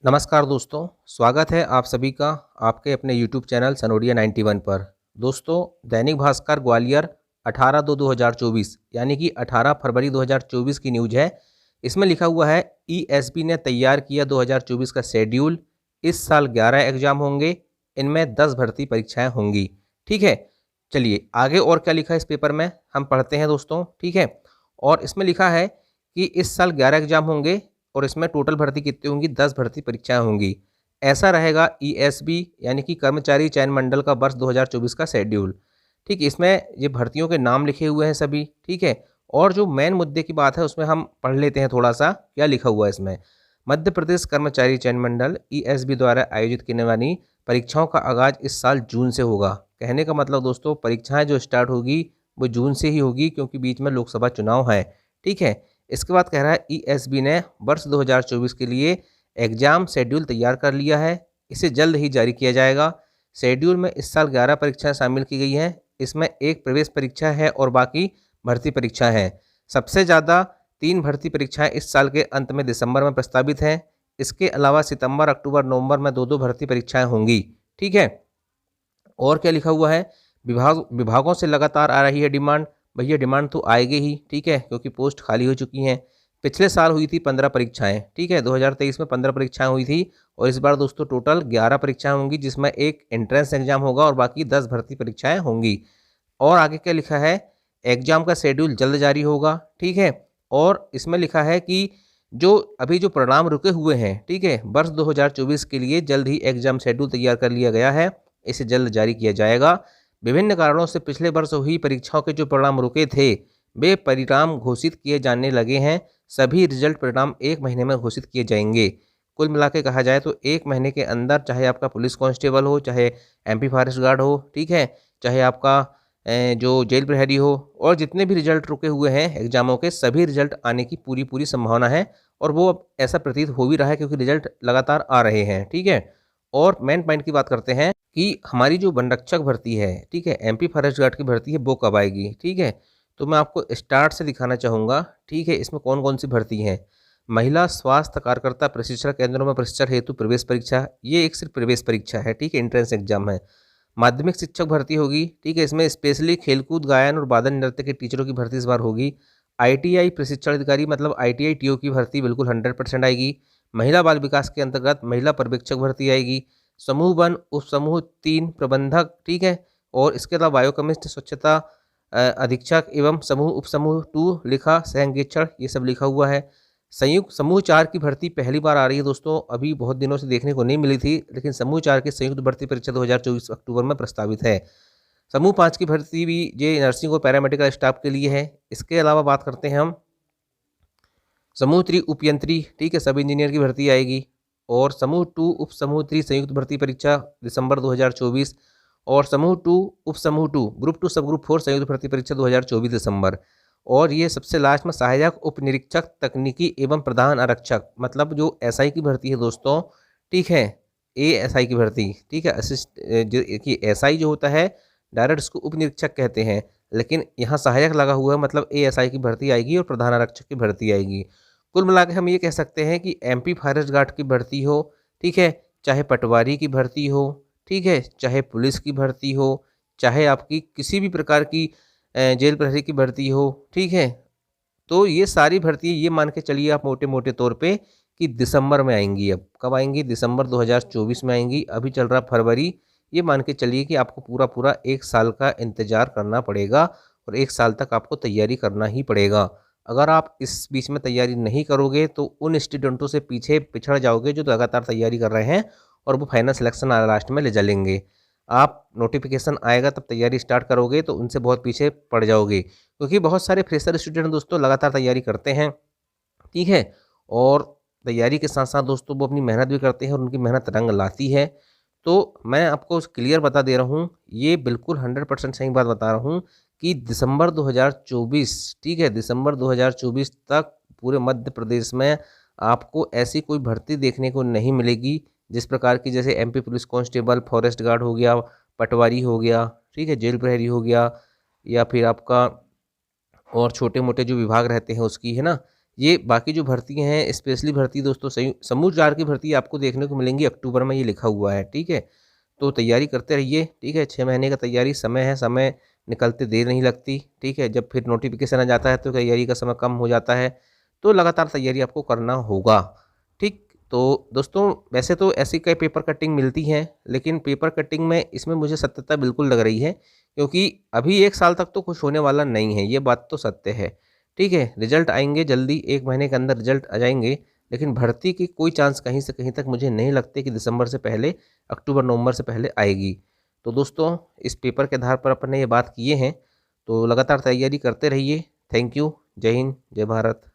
नमस्कार दोस्तों, स्वागत है आप सभी का आपके अपने YouTube चैनल सनोडिया 91 पर। दोस्तों, दैनिक भास्कर ग्वालियर 18/2/2024 यानी कि 18 फरवरी 2024 की न्यूज़ है। इसमें लिखा हुआ है ESB ने तैयार किया 2024 का शेड्यूल। इस साल 11 एग्जाम होंगे, इनमें 10 भर्ती परीक्षाएं होंगी। ठीक है, चलिए आगे और क्या लिखा है इस पेपर में हम पढ़ते हैं दोस्तों। ठीक है, और इसमें लिखा है कि इस साल 11 एग्जाम होंगे और इसमें टोटल भर्ती कितनी होंगी, 10 भर्ती परीक्षाएं होंगी। ऐसा रहेगा ESB यानी कि कर्मचारी चयन मंडल का वर्ष 2024 का शेड्यूल। ठीक, इसमें ये भर्तियों के नाम लिखे हुए हैं सभी। ठीक है, और जो मेन मुद्दे की बात है उसमें हम पढ़ लेते हैं थोड़ा सा क्या लिखा हुआ है इसमें। मध्य प्रदेश कर्मचारी चयन मंडल ESB द्वारा आयोजित करने वाली परीक्षाओं का आगाज इस साल जून से होगा। कहने का मतलब दोस्तों, परीक्षाएं जो स्टार्ट होगी वो जून से ही होगी क्योंकि बीच में लोकसभा चुनाव है। ठीक है, इसके बाद कह रहा है ESB ने वर्ष 2024 के लिए एग्जाम शेड्यूल तैयार कर लिया है, इसे जल्द ही जारी किया जाएगा। शेड्यूल में इस साल 11 परीक्षाएं शामिल की गई हैं। इसमें एक प्रवेश परीक्षा है और बाकी भर्ती परीक्षा हैं। सबसे ज़्यादा 3 भर्ती परीक्षाएं इस साल के अंत में दिसंबर में प्रस्तावित हैं। इसके अलावा सितंबर, अक्टूबर, नवंबर में 2-2 भर्ती परीक्षाएं होंगी। ठीक है, और क्या लिखा हुआ है, विभागों से लगातार आ रही है डिमांड। भैया डिमांड तो आएगी ही, ठीक है, क्योंकि पोस्ट खाली हो चुकी हैं। पिछले साल हुई थी 15 परीक्षाएं। ठीक है, 2023 में 15 परीक्षाएं हुई थी और इस बार दोस्तों टोटल 11 परीक्षाएं होंगी, जिसमें एक एंट्रेंस एग्जाम होगा और बाकी 10 भर्ती परीक्षाएं होंगी। और आगे क्या लिखा है, एग्जाम का शेड्यूल जल्द जारी होगा। ठीक है, और इसमें लिखा है कि जो परिणाम रुके हुए हैं, ठीक है, वर्ष 2024 के लिए जल्द ही एग्जाम शेड्यूल तैयार कर लिया गया है, इसे जल्द जारी किया जाएगा। विभिन्न कारणों से पिछले वर्ष हुई परीक्षाओं के जो परिणाम रुके थे वे परिणाम घोषित किए जाने लगे हैं। सभी रिजल्ट परिणाम 1 महीने में घोषित किए जाएंगे। कुल मिला के कहा जाए तो 1 महीने के अंदर, चाहे आपका पुलिस कांस्टेबल हो, चाहे MP फॉरेस्ट गार्ड हो, ठीक है, चाहे आपका जो जेल प्रहरी हो, और जितने भी रिजल्ट रुके हुए हैं एग्जामों के, सभी रिजल्ट आने की पूरी पूरी संभावना है। और वो अब ऐसा प्रतीत हो भी रहा है क्योंकि रिजल्ट लगातार आ रहे हैं। ठीक है, और मेन पॉइंट की बात करते हैं कि हमारी जो वन रक्षक भर्ती है, ठीक है, MP फॉरेस्ट गार्ड की भर्ती है, वो कब आएगी। ठीक है, तो मैं आपको स्टार्ट से दिखाना चाहूँगा। ठीक है, इसमें कौन कौन सी भर्ती है। महिला स्वास्थ्य कार्यकर्ता प्रशिक्षण केंद्रों में प्रशिक्षण हेतु प्रवेश परीक्षा, ये एक सिर्फ प्रवेश परीक्षा है। ठीक है, एंट्रेंस एग्जाम है। माध्यमिक शिक्षक भर्ती होगी। ठीक है, इसमें स्पेशली खेलकूद, गायन और वादन नृत्य के टीचरों की भर्ती इस बार होगी। ITI प्रशिक्षण अधिकारी मतलब ITI TO की भर्ती बिल्कुल 100% आएगी। महिला बाल विकास के अंतर्गत महिला पर्यवेक्षक भर्ती आएगी। समूह 1 उप समूह 3 प्रबंधक, ठीक है, और इसके अलावा बायोकेमिस्ट, स्वच्छता अधीक्षक एवं समूह उप समूह 2 लिखा सहंगेक्षण, ये सब लिखा हुआ है। संयुक्त समूह 4 की भर्ती पहली बार आ रही है दोस्तों, अभी बहुत दिनों से देखने को नहीं मिली थी, लेकिन समूह 4 की संयुक्त भर्ती परीक्षा 2024 अक्टूबर में प्रस्तावित है। समूह 5 की भर्ती भी ये नर्सिंग और पैरामेडिकल स्टाफ के लिए है। इसके अलावा बात करते हैं हम समूह 3 उपयंत्री, ठीक है, सब इंजीनियर की भर्ती आएगी। और समूह 2 उप समूह 3 संयुक्त भर्ती परीक्षा दिसंबर 2024। और समूह 2 उप समूह 2 ग्रुप 2 सब ग्रुप 4 संयुक्त भर्ती परीक्षा 2024 दिसंबर। और ये सबसे लास्ट में सहायक उप निरीक्षक तकनीकी एवं प्रधान आरक्षक, मतलब जो SI की भर्ती है दोस्तों, ठीक है, ASI की भर्ती, ठीक है, कि SI जो होता है डायरेक्ट उसको उप निरीक्षक कहते हैं, लेकिन यहाँ सहायक लगा हुआ है, मतलब ASI की भर्ती आएगी और प्रधान आरक्षक की भर्ती आएगी। कुल मिला के हम ये कह सकते हैं कि MP फॉरेस्ट गार्ड की भर्ती हो, ठीक है, चाहे पटवारी की भर्ती हो, ठीक है, चाहे पुलिस की भर्ती हो, चाहे आपकी किसी भी प्रकार की जेल प्रहरी की भर्ती हो, ठीक है, तो ये सारी भर्ती ये मान के चलिए आप मोटे मोटे तौर पे कि दिसंबर में आएंगी। अब कब आएंगी, दिसंबर 2024 में आएंगी। अभी चल रहा फरवरी, ये मान के चलिए कि आपको पूरा पूरा 1 साल का इंतज़ार करना पड़ेगा और 1 साल तक आपको तैयारी करना ही पड़ेगा। अगर आप इस बीच में तैयारी नहीं करोगे तो उन स्टूडेंटों से पीछे पिछड़ जाओगे जो लगातार तैयारी कर रहे हैं, और वो फाइनल सिलेक्शन लास्ट में ले जलेंगे। आप नोटिफिकेशन आएगा तब तैयारी स्टार्ट करोगे तो उनसे बहुत पीछे पड़ जाओगे, क्योंकि बहुत सारे फ्रेशर स्टूडेंट दोस्तों लगातार तैयारी करते हैं, ठीक है, और तैयारी के साथ साथ दोस्तों वो अपनी मेहनत भी करते हैं और उनकी मेहनत रंग लाती है। तो मैं आपको क्लियर बता दे रहा हूँ, ये बिल्कुल 100% सही बात बता रहा हूँ कि दिसंबर 2024, ठीक है, दिसंबर 2024 तक पूरे मध्य प्रदेश में आपको ऐसी कोई भर्ती देखने को नहीं मिलेगी जिस प्रकार की, जैसे MP police constable, forest guard हो गया, पटवारी हो गया, ठीक है, जेल प्रहरी हो गया, या फिर आपका और छोटे मोटे जो विभाग रहते हैं उसकी, है ना, ये बाकी जो भर्तियाँ हैं स्पेशली भर्ती दोस्तों समूह 4 की भर्ती आपको देखने को मिलेंगी अक्टूबर में, ये लिखा हुआ है, ठीक है। तो तैयारी करते रहिए, ठीक है। 6 महीने का तैयारी समय है, समय निकलते देर नहीं लगती, ठीक है। जब फिर नोटिफिकेशन आ जाता है तो तैयारी का समय कम हो जाता है, तो लगातार तैयारी आपको करना होगा, ठीक। तो दोस्तों वैसे तो ऐसी कई पेपर कटिंग मिलती हैं, लेकिन पेपर कटिंग में इसमें मुझे सत्यता बिल्कुल लग रही है, क्योंकि अभी 1 साल तक तो कुछ होने वाला नहीं है, ये बात तो सत्य है, ठीक है। रिजल्ट आएंगे जल्दी, 1 महीने के अंदर रिजल्ट आ जाएंगे, लेकिन भर्ती की कोई चांस कहीं से कहीं तक मुझे नहीं लगते कि दिसंबर से पहले, अक्टूबर नवंबर से पहले आएगी। तो दोस्तों इस पेपर के आधार पर अपने ये बात किए हैं, तो लगातार तैयारी करते रहिए। Thank you. जय हिंद, जय भारत।